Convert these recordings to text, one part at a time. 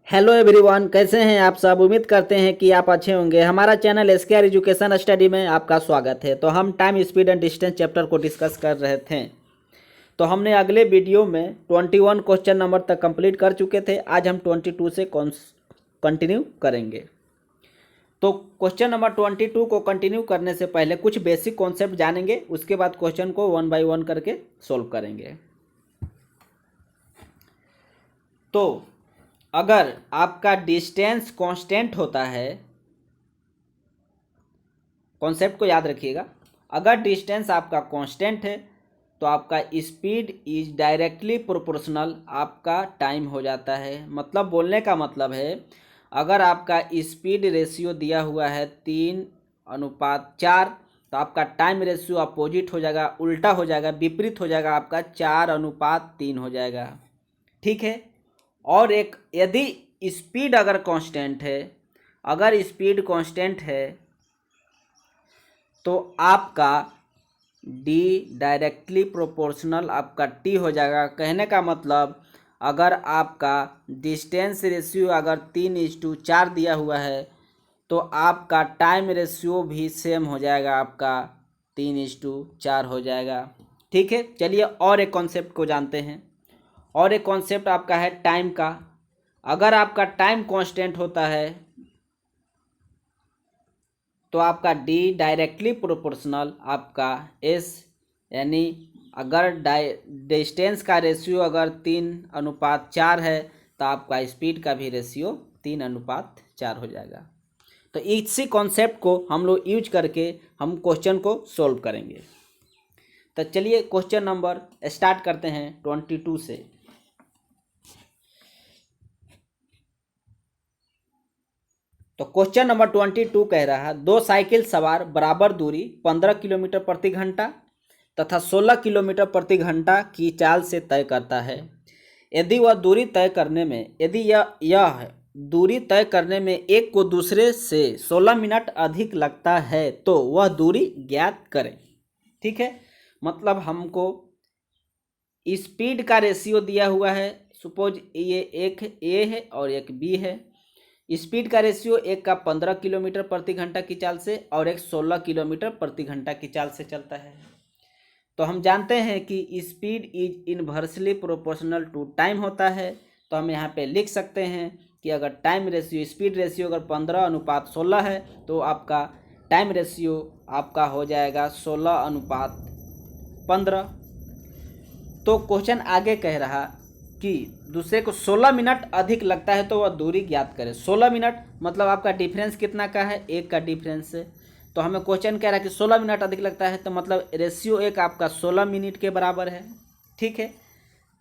Hello everyone, कैसे हैं आप सब। उम्मीद करते हैं कि आप अच्छे होंगे। हमारा चैनल एसकेआर एजुकेशन स्टडी में आपका स्वागत है। तो हम time speed and distance chapter को डिस्कस कर रहे थे। तो हमने अगले वीडियो में 21 क्वेश्चन नंबर तक कंप्लीट कर चुके थे। आज हम 22 से कंटिन्यू करेंगे। तो क्वेश्चन नंबर 22 को कंटिन्यू करने से पहले कुछ बेसिक कॉन्सेप्ट जानेंगे, उसके बाद क्वेश्चन को 1 बाय 1 करके सोल्व करेंगे। तो अगर आपका डिस्टेंस कांस्टेंट होता है, कॉन्सेप्ट को याद रखिएगा, अगर डिस्टेंस आपका कांस्टेंट है तो आपका स्पीड इज डायरेक्टली प्रोपोर्शनल आपका टाइम हो जाता है। मतलब बोलने का मतलब है, अगर आपका स्पीड रेशियो दिया हुआ है 3:4 तो आपका टाइम रेशियो अपोजिट हो जाएगा, उल्टा हो जाएगा, विपरीत हो जाएगा, आपका 4:3 हो जाएगा। ठीक है। और एक यदि स्पीड अगर कांस्टेंट है, अगर स्पीड कांस्टेंट है तो आपका डी डायरेक्टली प्रोपोर्शनल आपका टी हो जाएगा। कहने का मतलब, अगर आपका डिस्टेंस रेशियो अगर 3:4 दिया हुआ है तो आपका टाइम रेशियो भी सेम हो जाएगा, आपका 3:4 हो जाएगा। ठीक है। चलिए और एक कॉन्सेप्ट को जानते हैं। और एक कॉन्सेप्ट आपका है टाइम का। अगर आपका टाइम कांस्टेंट होता है तो आपका डी डायरेक्टली प्रोपोर्शनल आपका एस, यानी अगर डिस्टेंस का रेशियो अगर 3:4 है तो आपका स्पीड का भी रेशियो 3:4 हो जाएगा। तो इसी कॉन्सेप्ट को हम लोग यूज करके हम क्वेश्चन को सोल्व करेंगे। तो चलिए क्वेश्चन नंबर स्टार्ट करते हैं 22 से। तो क्वेश्चन नंबर 22 कह रहा है, दो साइकिल सवार बराबर दूरी 15 किलोमीटर प्रति घंटा तथा 16 किलोमीटर प्रति घंटा की चाल से तय करता है। यदि वह दूरी तय करने में यदि यह दूरी तय करने में एक को दूसरे से 16 मिनट अधिक लगता है तो वह दूरी ज्ञात करें। ठीक है। मतलब हमको स्पीड का रेशियो दिया हुआ है। सपोज ये एक ए है और एक बी है। स्पीड का रेशियो एक का 15 किलोमीटर प्रति घंटा की चाल से और एक 16 किलोमीटर प्रति घंटा की चाल से चलता है। तो हम जानते हैं कि speed is inversely proportional to time होता है। तो हम यहाँ पे लिख सकते हैं कि अगर टाइम रेशियो स्पीड रेशियो अगर 15:16 है तो आपका टाइम रेशियो आपका हो जाएगा 16:15। तो क्वेश्चन आगे कह रहा कि दूसरे को 16 मिनट अधिक लगता है तो वह दूरी ज्ञात करें। 16 मिनट मतलब आपका डिफरेंस कितना का है, एक का डिफरेंस है। तो हमें क्वेश्चन कह रहा है कि 16 मिनट अधिक लगता है, तो मतलब रेशियो एक आपका 16 मिनट के बराबर है। ठीक है।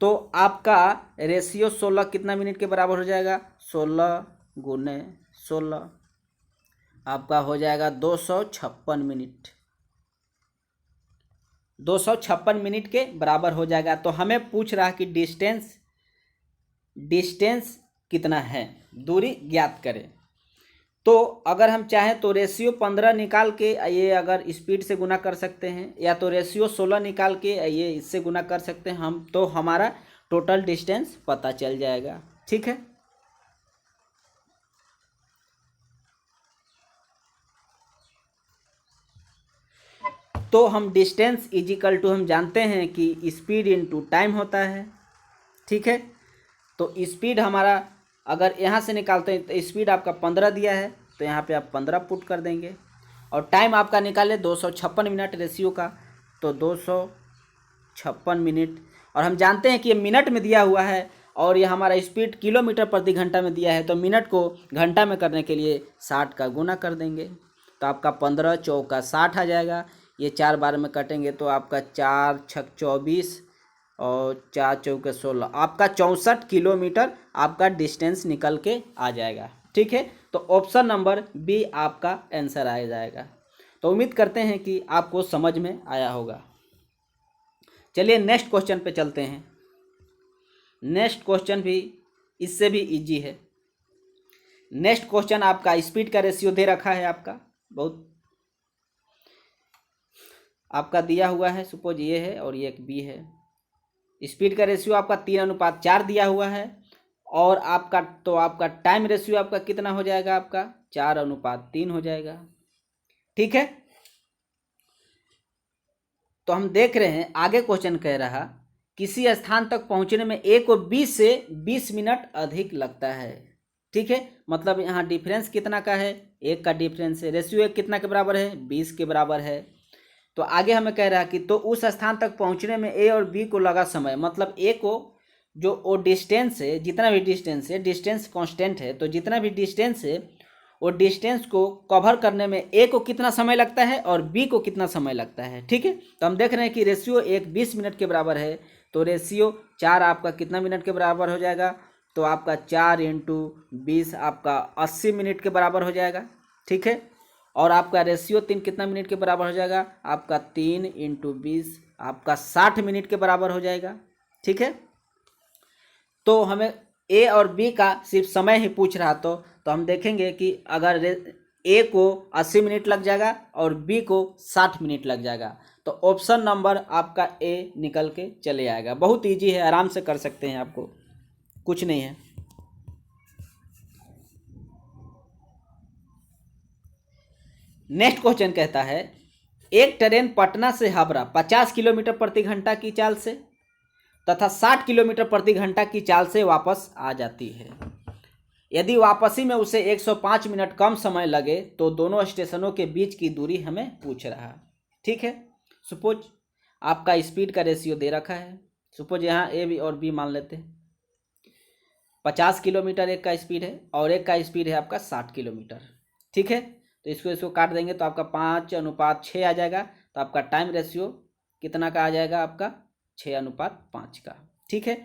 तो आपका रेशियो 16 कितना मिनट के बराबर हो जाएगा, 16 गुने 16 आपका हो जाएगा 256 मिनट। 256 मिनट के बराबर हो जाएगा। तो हमें पूछ रहा कि डिस्टेंस कितना है, दूरी ज्ञात करें। तो अगर हम चाहें तो रेशियो 15 निकाल के ये अगर स्पीड से गुना कर सकते हैं, या तो रेशियो 16 निकाल के ये इससे गुना कर सकते हैं हम, तो हमारा टोटल डिस्टेंस पता चल जाएगा। ठीक है। तो हम डिस्टेंस इजिकल टू हम जानते हैं कि स्पीड इनटू टाइम होता है। ठीक है। तो स्पीड हमारा अगर यहाँ से निकालते हैं तो स्पीड आपका 15 दिया है तो यहाँ पे आप 15 पुट कर देंगे, और टाइम आपका निकाले 256 मिनट रेशियो का, तो 256 मिनट। और हम जानते हैं कि ये मिनट में दिया हुआ है और ये हमारा स्पीड किलोमीटर प्रति घंटा में दिया है, तो मिनट को घंटा में करने के लिए 60 का गुना कर देंगे। तो आपका 15 चौका 60 आ जाएगा। ये 4 बार में कटेंगे तो आपका 4 छक 24 और 4 चौके 16, आपका 64 किलोमीटर आपका डिस्टेंस निकल के आ जाएगा। ठीक है। तो ऑप्शन नंबर बी आपका आंसर आ जाएगा। तो उम्मीद करते हैं कि आपको समझ में आया होगा। चलिए नेक्स्ट क्वेश्चन पे चलते हैं। नेक्स्ट क्वेश्चन भी इससे भी इजी है। नेक्स्ट क्वेश्चन आपका स्पीड का रेशियो दे रखा है, आपका बहुत आपका दिया हुआ है। सपोज ये है और ये एक बी है। स्पीड का रेशियो आपका 3:4 दिया हुआ है और आपका टाइम रेशियो आपका कितना हो जाएगा, आपका 4:3 हो जाएगा। ठीक है, तो हम देख रहे हैं आगे क्वेश्चन कह रहा किसी स्थान तक पहुंचने में ए को 20 से 20 मिनट अधिक लगता है। ठीक है, मतलब यहाँ डिफरेंस कितना का है, एक का डिफरेंस है। रेशियो एक कितना के बराबर है, 20 के बराबर है। तो आगे हमें कह रहा है कि तो उस स्थान तक पहुंचने में ए और बी को लगा समय, मतलब ए को जो वो डिस्टेंस है, जितना भी डिस्टेंस है, डिस्टेंस कांस्टेंट है, तो जितना भी डिस्टेंस है वो डिस्टेंस को कवर करने में ए को कितना समय लगता है और बी को कितना समय लगता है। ठीक है, तो हम देख रहे हैं कि रेशियो एक 20 मिनट के बराबर है, तो रेशियो 4 आपका कितना मिनट के बराबर हो जाएगा, तो आपका 4 × 20 आपका 80 मिनट के बराबर हो जाएगा। ठीक है, और आपका रेशियो 3 कितना मिनट के बराबर हो जाएगा, आपका 3 × 20 आपका 60 मिनट के बराबर हो जाएगा। ठीक है, तो हमें ए और बी का सिर्फ समय ही पूछ रहा, तो हम देखेंगे कि अगर ए को 80 मिनट लग जाएगा और बी को 60 मिनट लग जाएगा, तो ऑप्शन नंबर आपका ए निकल के चले आएगा। बहुत इजी है, आराम से कर सकते हैं, आपको कुछ नहीं है। नेक्स्ट क्वेश्चन कहता है एक ट्रेन पटना से हावड़ा 50 किलोमीटर प्रति घंटा की चाल से तथा 60 किलोमीटर प्रति घंटा की चाल से वापस आ जाती है। यदि वापसी में उसे 105 मिनट कम समय लगे तो दोनों स्टेशनों के बीच की दूरी हमें पूछ रहा। ठीक है, सपोज आपका स्पीड का रेशियो दे रखा है, सपोज यहाँ ए बी और बी मान लेते हैं। 50 किलोमीटर एक का स्पीड है और एक का स्पीड है आपका 60 किलोमीटर। ठीक है, तो इसको काट देंगे तो आपका 5:6 आ जाएगा, तो आपका टाइम रेशियो कितना का आ जाएगा, आपका 6:5 का। ठीक है,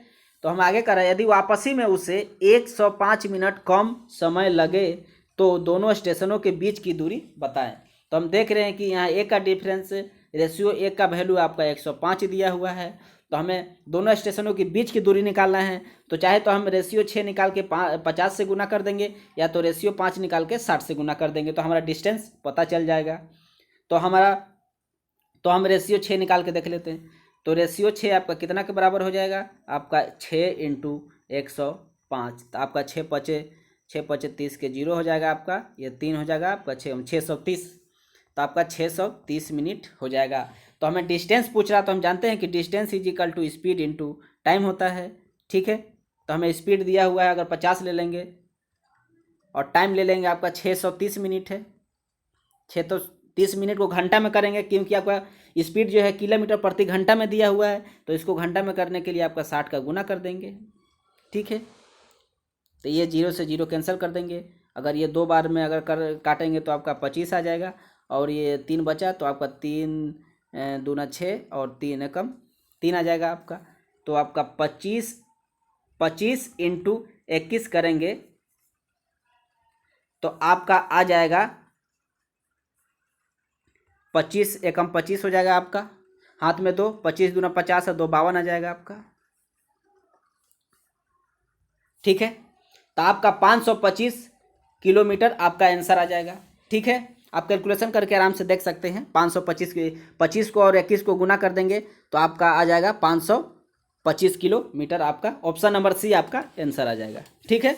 तो हम आगे कर रहे हैं, यदि वापसी में उसे 105 मिनट कम समय लगे तो दोनों स्टेशनों के बीच की दूरी बताएं। तो हम देख रहे हैं कि यहाँ एक का डिफरेंस रेशियो एक का वैल्यू आपका 105 दिया हुआ है, तो हमें दोनों स्टेशनों के बीच की दूरी निकालना है। तो चाहे तो हम रेशियो 6 निकाल के 50 से गुना कर देंगे, या तो रेशियो 5 निकाल के 60 से गुना कर देंगे, तो हमारा डिस्टेंस पता चल जाएगा। तो हम रेशियो 6 निकाल के देख लेते हैं। तो रेशियो 6 आपका कितना के बराबर हो जाएगा, आपका 6 × 105, तो आपका 6×5 = 30 के 0 हो जाएगा, आपका ये 3 हो जाएगा, आपका 630, तो आपका 630 मिनट हो जाएगा। तो हमें डिस्टेंस पूछ रहा, तो हम जानते हैं कि डिस्टेंस = स्पीड × टाइम होता है। ठीक है, तो हमें स्पीड दिया हुआ है, अगर 50 ले लेंगे और टाइम ले लेंगे आपका 630 मिनट है। 630 मिनट को घंटा में करेंगे, क्योंकि आपका स्पीड जो है किलोमीटर प्रति घंटा में दिया हुआ है, तो इसको घंटा में करने के लिए आपका 60 का गुना कर देंगे। ठीक है, तो ये 0 से 0 कैंसिल कर देंगे। अगर ये 2 बार में अगर काटेंगे तो आपका 25 आ जाएगा, और ये 3 बचा, तो आपका 3 दूना 6 और 3 एकम 3 आ जाएगा आपका। तो आपका 25 × 21 करेंगे तो आपका आ जाएगा 25 एकम 25 हो जाएगा आपका, हाथ में 2, 25 दूना 50 और 2 52 आ जाएगा आपका। ठीक है, तो आपका 525 किलोमीटर आपका आंसर आ जाएगा। ठीक है, आप कैलकुलेशन करके आराम से देख सकते हैं। 525 को और 21 को गुना कर देंगे तो आपका आ जाएगा 525 किलोमीटर। आपका ऑप्शन नंबर सी आपका आंसर आ जाएगा। ठीक है,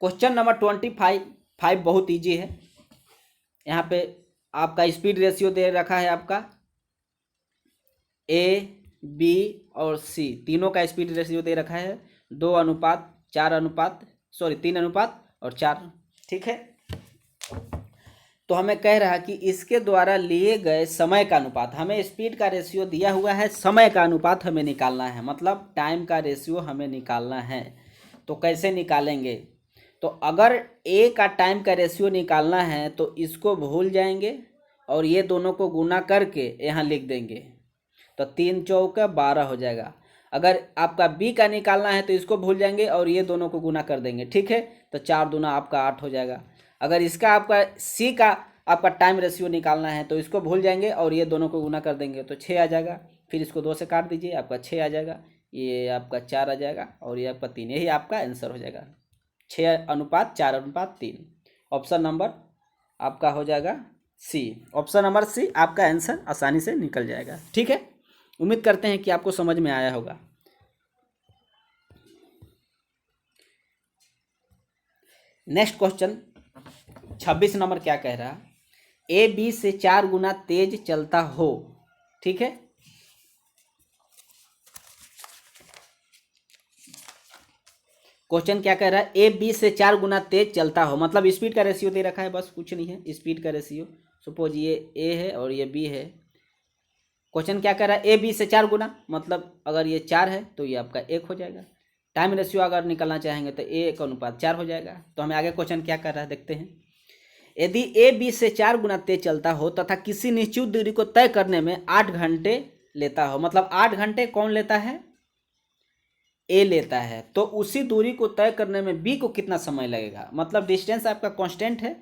क्वेश्चन नंबर 25 बहुत इजी है। यहाँ पे आपका स्पीड रेशियो दे रखा है, आपका ए बी और सी तीनों का स्पीड रेशियो दे रखा है 3:4 ठीक है, तो हमें कह रहा कि इसके द्वारा लिए गए समय का अनुपात, हमें स्पीड का रेशियो दिया हुआ है, समय का अनुपात हमें निकालना है, मतलब टाइम का रेशियो हमें निकालना है। तो कैसे निकालेंगे, तो अगर ए का टाइम का रेशियो निकालना है तो इसको भूल जाएंगे और ये दोनों को गुना करके यहाँ लिख देंगे, तो 3 चौका 12 हो जाएगा। अगर आपका बी का निकालना है तो इसको भूल जाएंगे और ये दोनों को गुना कर देंगे। ठीक है, तो 4 दूना आपका 8 हो जाएगा। अगर इसका आपका सी का आपका टाइम रेशियो निकालना है तो इसको भूल जाएंगे और ये दोनों को गुना कर देंगे तो 6 आ जाएगा। फिर इसको 2 से काट दीजिए, आपका 6 आ जाएगा, ये आपका 4 आ जाएगा और ये आपका 3, यही आपका आंसर हो जाएगा 6:4:3। ऑप्शन नंबर आपका हो जाएगा सी। ऑप्शन नंबर सी आपका आंसर आसानी से निकल जाएगा। ठीक है, उम्मीद करते हैं कि आपको समझ में आया होगा। नेक्स्ट क्वेश्चन 26 नंबर क्या कह रहा, ए बी से 4 गुना तेज चलता हो। ठीक है, क्वेश्चन क्या कह रहा है, ए बी से 4 गुना तेज चलता हो, मतलब स्पीड का रेशियो दे रखा है, बस कुछ नहीं है, स्पीड का रेशियो। सपोज ये ए है और ये बी है। क्वेश्चन क्या कह रहा है, ए बी से 4 गुना, मतलब अगर ये 4 है तो ये आपका 1 हो जाएगा। टाइम रेशियो अगर निकालना चाहेंगे तो 1:4 हो जाएगा। तो हमें आगे क्वेश्चन क्या कर रहा है देखते हैं। यदि ए बी से 4 गुना तेज चलता हो तथा किसी निश्चित दूरी को तय करने में 8 घंटे लेता हो, मतलब 8 घंटे कौन लेता है, ए लेता है, तो उसी दूरी को तय करने में बी को कितना समय लगेगा। मतलब डिस्टेंस आपका कांस्टेंट है,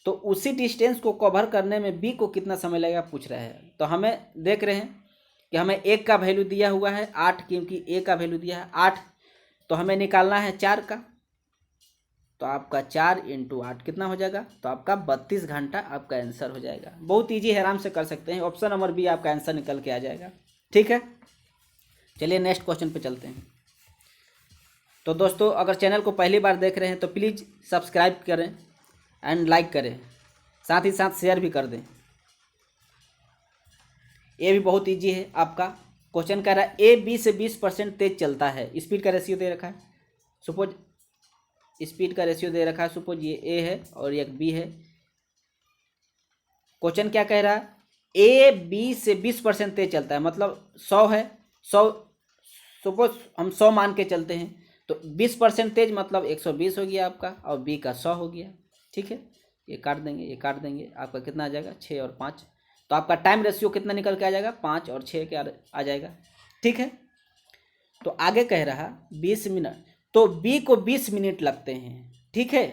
तो उसी डिस्टेंस को कवर करने में बी को कितना समय लगेगा पूछ रहा है। तो हमें देख रहे हैं कि हमें एक का वैल्यू दिया हुआ है 8, क्योंकि ए का वैल्यू दिया है 8, तो हमें निकालना है 4 का। तो आपका 4 × 8 कितना हो जाएगा, तो आपका 32 घंटा आपका आंसर हो जाएगा। बहुत ईजी है, आराम से कर सकते हैं। ऑप्शन नंबर बी आपका आंसर निकल के आ जाएगा। ठीक है, चलिए नेक्स्ट क्वेश्चन पे चलते हैं। तो दोस्तों, अगर चैनल को पहली बार देख रहे हैं तो प्लीज़ सब्सक्राइब करें एंड लाइक करें, साथ ही साथ शेयर भी कर दें। ये भी बहुत ईजी है आपका। क्वेश्चन कह रहा है ए बी से 20% तेज चलता है, स्पीड का रेशियो दे रखा है। सपोज स्पीड का रेशियो दे रखा है, सपोज ये ए है और एक बी है। क्वेश्चन क्या कह रहा है, ए बी से 20% तेज चलता है, मतलब 100 है, 100 सपोज हम 100 मान के चलते हैं, तो 20% तेज मतलब 120 हो गया आपका, और बी का 100 हो गया। ठीक है, ये काट देंगे, ये काट देंगे, आपका कितना आ जाएगा 6 और 5, तो आपका टाइम रेशियो कितना निकल के आ जाएगा 5 और 6 के आ जाएगा। ठीक है, तो आगे कह रहा 20 मिनट, तो बी को 20 मिनट लगते हैं। ठीक है,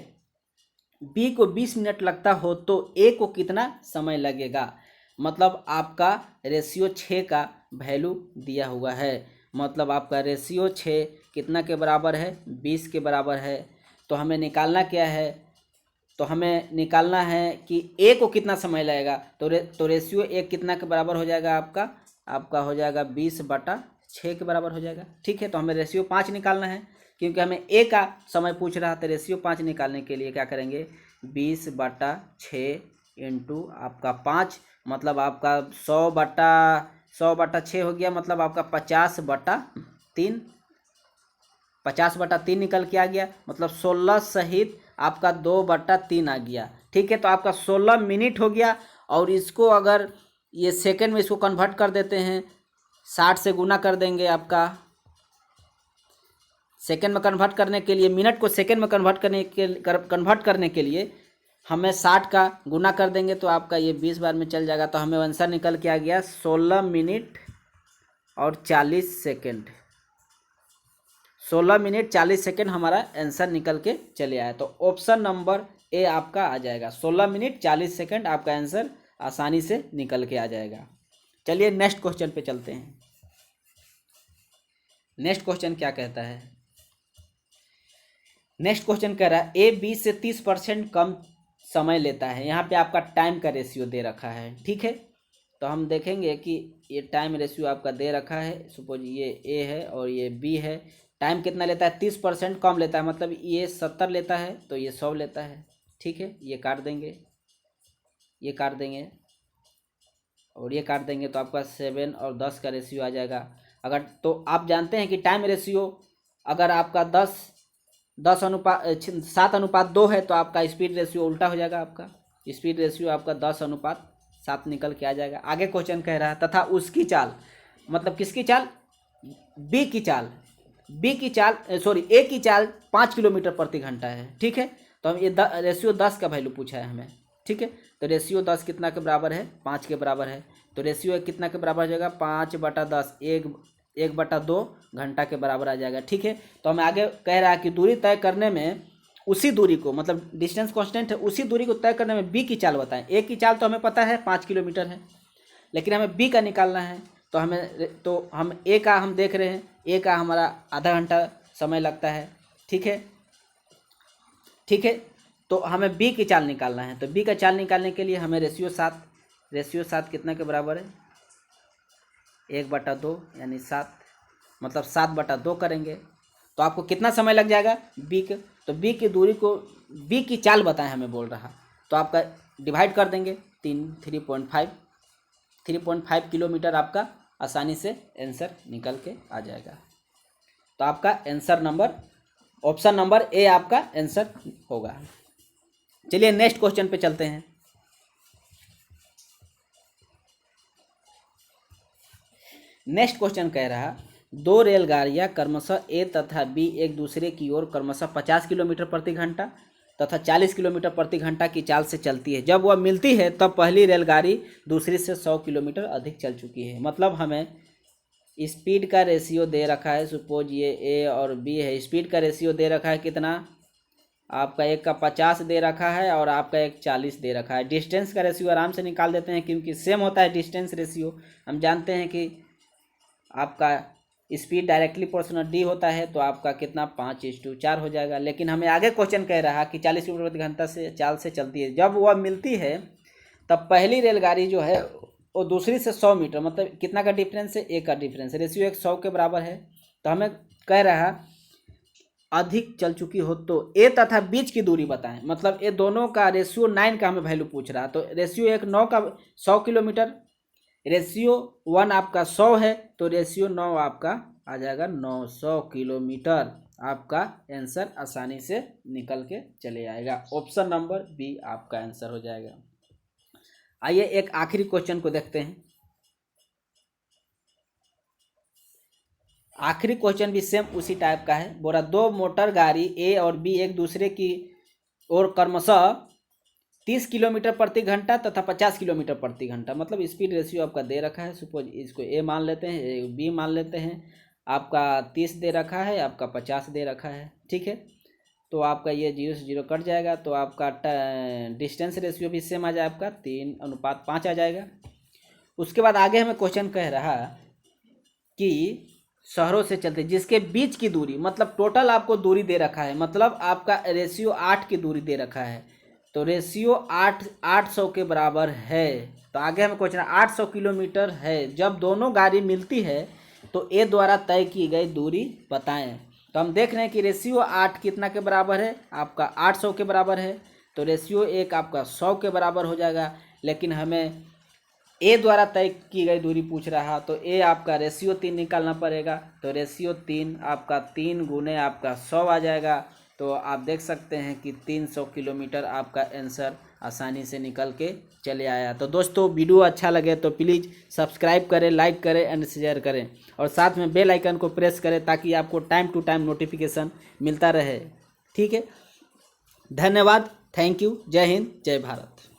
बी को 20 मिनट लगता हो तो ए को कितना समय लगेगा। मतलब आपका रेशियो 6 का वैल्यू दिया हुआ है, मतलब आपका रेशियो 6 कितना के बराबर है, 20 के बराबर है। तो हमें निकालना क्या है, तो हमें निकालना है कि ए को कितना समय लगेगा। तो रेशियो 1 कितना के बराबर हो जाएगा, आपका हो जाएगा 20/6 के बराबर हो जाएगा। ठीक है, तो हमें रेशियो 5 निकालना है, क्योंकि हमें ए का समय पूछ रहा था। रेशियो 5 निकालने के लिए क्या करेंगे, 20/6 इंटू आपका 5, मतलब आपका 100/6 हो गया, मतलब आपका 50/3, 50/3 निकल के आ गया, मतलब 16 सहित आपका 2/3 आ गया। ठीक है, तो आपका 16 मिनट हो गया। और इसको अगर ये सेकंड में इसको कन्वर्ट कर देते हैं, 60 से गुना कर देंगे। आपका सेकंड में कन्वर्ट करने के लिए, मिनट को सेकंड में कन्वर्ट करने के लिए हमें 60 का गुना कर देंगे, तो आपका ये 20 बार में चल जाएगा। तो हमें आंसर निकल के आ गया 16 मिनट और 40 सेकेंड। 16 मिनट 40 सेकेंड हमारा आंसर निकल के चले आया। तो ऑप्शन नंबर ए आपका आ जाएगा, 16 मिनट 40 सेकेंड आपका आंसर आसानी से निकल के आ जाएगा। चलिए नेक्स्ट क्वेश्चन पे चलते हैं। नेक्स्ट क्वेश्चन क्या कहता है, नेक्स्ट क्वेश्चन कह रहा है ए बी से 30% कम समय लेता है। यहाँ पे आपका टाइम का रेशियो दे रखा है। ठीक है, तो हम देखेंगे कि ये टाइम रेशियो आपका दे रखा है। सपोज ये ए है और ये बी है। टाइम कितना लेता है, 30% कम लेता है, मतलब ये 70 लेता है तो ये 100 लेता है। ठीक है, ये काट देंगे, ये काट देंगे और ये काट देंगे, तो आपका 7 और 10 का रेशियो आ जाएगा। अगर तो आप जानते हैं कि टाइम रेशियो अगर आपका 7:2 है, तो आपका स्पीड रेशियो उल्टा हो जाएगा। आपका स्पीड रेशियो आपका 10:7 निकल के आ जाएगा। आगे क्वेश्चन कह रहा है तथा उसकी चाल, मतलब किसकी चाल, बी की चाल, ए की चाल 5 किलोमीटर प्रति घंटा है। ठीक है, तो हम ये रेशियो 10 का वैल्यू पूछा है हमें। ठीक है, तो रेशियो 10 कितना के बराबर है, 5 के बराबर है। तो रेशियो कितना के बराबर हो जाएगा, 5/10, 1/2 घंटा के बराबर आ जाएगा। ठीक है, तो हमें आगे कह रहा है कि दूरी तय करने में उसी दूरी को, मतलब डिस्टेंस कांस्टेंट है, उसी दूरी को तय करने में बी की चाल बताएं। ए की चाल तो हमें पता है 5 किलोमीटर है, लेकिन हमें बी का निकालना है। तो हम ए का हम देख रहे हैं, ए का हमारा आधा घंटा समय लगता है। ठीक है, ठीक है, तो हमें बी की चाल निकालना है। तो बी का चाल निकालने के लिए हमें रेशियो 7 कितना के बराबर है, 1/2 यानी 7, मतलब 7/2 करेंगे तो आपको कितना समय लग जाएगा बी के, तो बी की दूरी को, बी की चाल बताएं हमें बोल रहा, तो आपका डिवाइड कर देंगे 3.5 किलोमीटर आपका आसानी से आंसर निकल के आ जाएगा। तो आपका answer number, option number A आपका आंसर होगा। चलिए नेक्स्ट क्वेश्चन पे चलते हैं। नेक्स्ट क्वेश्चन कह रहा 2 रेलगाड़ियां क्रमशः ए तथा बी एक दूसरे की ओर क्रमशः 50 किलोमीटर प्रति घंटा तथा 40 किलोमीटर प्रति घंटा की चाल से चलती है। जब वह मिलती है तब पहली रेलगाड़ी दूसरी से 100 किलोमीटर अधिक चल चुकी है। मतलब हमें स्पीड का रेशियो दे रखा है, सपोज ये ए और बी है, स्पीड का रेशियो दे रखा है कितना, आपका एक का 50 दे रखा है और आपका एक 40 दे रखा है। डिस्टेंस का रेशियो आराम से निकाल देते हैं क्योंकि सेम होता है डिस्टेंस रेशियो। हम जानते हैं कि आपका स्पीड डायरेक्टली प्रोपोर्शनल डी होता है, तो आपका कितना 5:4 हो जाएगा। लेकिन हमें आगे क्वेश्चन कह रहा कि 40 किलोमीटर प्रति घंटा से चाल से चलती है। जब वह मिलती है तब पहली रेलगाड़ी जो है वो दूसरी से 100 मीटर, मतलब कितना का डिफरेंस है, एक का डिफरेंस, रेशियो 100 के बराबर है। तो हमें कह रहा अधिक चल चुकी हो तो ए तथा बीच की दूरी बताएं। मतलब ये दोनों का रेशियो 9 का हमें वैल्यू पूछ रहा, तो रेशियो 1 9 का 100 किलोमीटर, रेशियो 1 आपका 100 है, तो रेशियो 9 आपका आ जाएगा 900 किलोमीटर। आपका आंसर आसानी से निकल के चले आएगा। ऑप्शन नंबर बी आपका आंसर हो जाएगा। आइए एक आखिरी क्वेश्चन को देखते हैं। आखिरी क्वेश्चन भी सेम उसी टाइप का है। बोला 2 मोटर गाड़ी ए और बी एक दूसरे की ओर क्रमशः 30 किलोमीटर प्रति घंटा तथा 50 किलोमीटर प्रति घंटा, मतलब स्पीड रेशियो आपका दे रखा है। सपोज इसको ए मान लेते हैं, बी मान लेते हैं, आपका 30 दे रखा है, आपका 50 दे रखा है, ठीक है। तो आपका ये 0 से 0 कट जाएगा, तो आपका डिस्टेंस रेशियो भी सेम आ जाए, आपका 3:5 आ जाएगा। उसके बाद आगे हमें क्वेश्चन कह रहा कि शहरों से चलते जिसके बीच की दूरी, मतलब टोटल आपको दूरी दे रखा है, मतलब आपका रेशियो 8 की दूरी दे रखा है, तो रेशियो 800 के बराबर है। तो आगे हमें क्वेश्चन 800 किलोमीटर है। जब दोनों गाड़ी मिलती है तो ए द्वारा तय की गई दूरी बताएं। तो हम देख रहे हैं कि रेशियो 8 कितना के बराबर है, आपका 800 के बराबर है, तो रेशियो 1 आपका 100 के बराबर हो जाएगा। लेकिन हमें ए द्वारा तय की गई दूरी पूछ रहा, तो ए आपका रेशियो 3 निकालना पड़ेगा, तो रेशियो 3 आपका 3 गुने आपका 100 आ जाएगा। तो आप देख सकते हैं कि 300 किलोमीटर आपका आंसर आसानी से निकल के चले आया। तो दोस्तों वीडियो अच्छा लगे तो प्लीज़ सब्सक्राइब करें, लाइक करें एंड शेयर करें, और साथ में बेल आइकन को प्रेस करें ताकि आपको टाइम टू टाइम नोटिफिकेशन मिलता रहे, ठीक है। धन्यवाद, थैंक यू, जय हिंद, जय भारत।